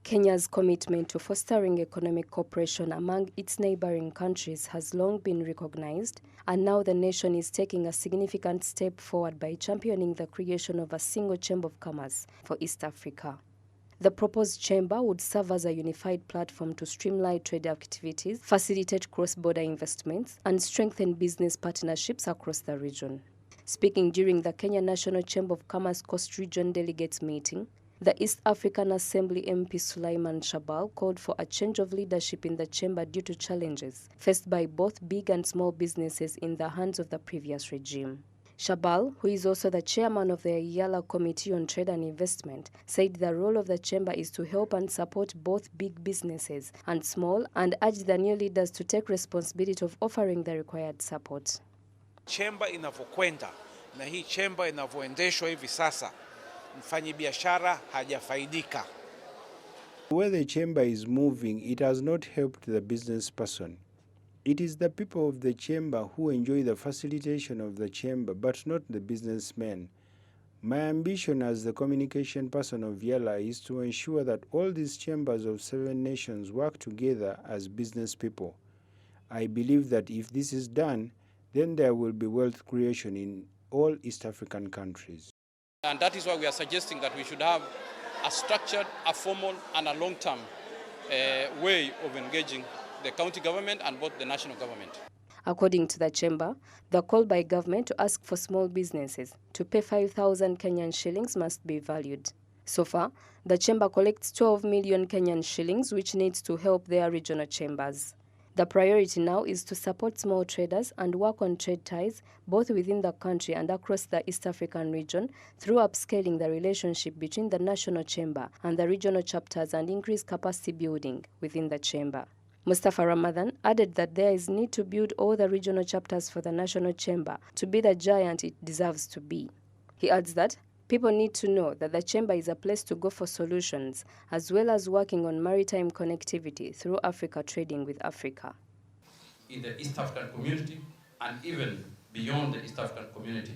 Kenya's commitment to fostering economic cooperation among its neighboring countries has long been recognized, and now the nation is taking a significant step forward by championing the creation of a single Chamber of Commerce for East Africa. The proposed chamber would serve as a unified platform to streamline trade activities, facilitate cross-border investments, and strengthen business partnerships across the region. Speaking during the Kenya National Chamber of Commerce Coast Region Delegates meeting, the East African Assembly MP Suleiman Shahbal called for a change of leadership in the chamber due to challenges faced by both big and small businesses in the hands of the previous regime. Shahbal, who is also the chairman of the Iyala Committee on Trade and Investment, said the role of the chamber is to help and support both big businesses and small, and urged the new leaders to take responsibility of offering the required support. Chamber inavyokwenda na hii chamber inavyoendeshwa hivi sasa, mfanyabiashara hajafaidika. Where the chamber is moving, it has not helped the business person. It is the people of the chamber who enjoy the facilitation of the chamber, but not the businessmen. My ambition as the communication person of Iyala is to ensure that all these chambers of 7 nations work together as business people. I believe that if this is done, then there will be wealth creation in all East African countries. And that is why we are suggesting that we should have a structured, a formal, and a long-term way of engaging the county government and both the national government. According to the chamber, the call by government to ask for small businesses to pay 5,000 Kenyan shillings must be valued. So far, the chamber collects 12 million Kenyan shillings, which needs to help their regional chambers. The priority now is to support small traders and work on trade ties both within the country and across the East African region through upscaling the relationship between the national chamber and the regional chapters and increase capacity building within the chamber. Mustafa Ramadan added that there is need to build all the regional chapters for the national chamber to be the giant it deserves to be. He adds that people need to know that the chamber is a place to go for solutions, as well as working on maritime connectivity through Africa trading with Africa. In the East African community and even beyond the East African community.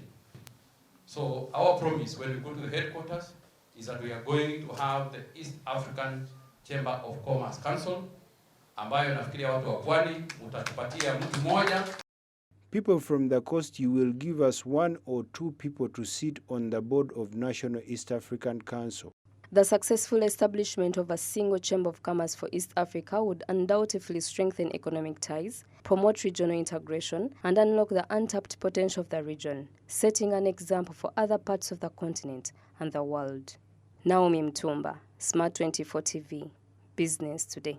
So our promise when we go to the headquarters is that we are going to have the East African Chamber of Commerce Council, ambayo nafikiria watu wa pwani mtatupatia mtu mmoja. People from the coast, you will give us 1 or 2 people to sit on the board of National East African Council. The successful establishment of a single Chamber of Commerce for East Africa would undoubtedly strengthen economic ties, promote regional integration, and unlock the untapped potential of the region, setting an example for other parts of the continent and the world. Naomi Mutumba, Smart 24 TV, Business Today.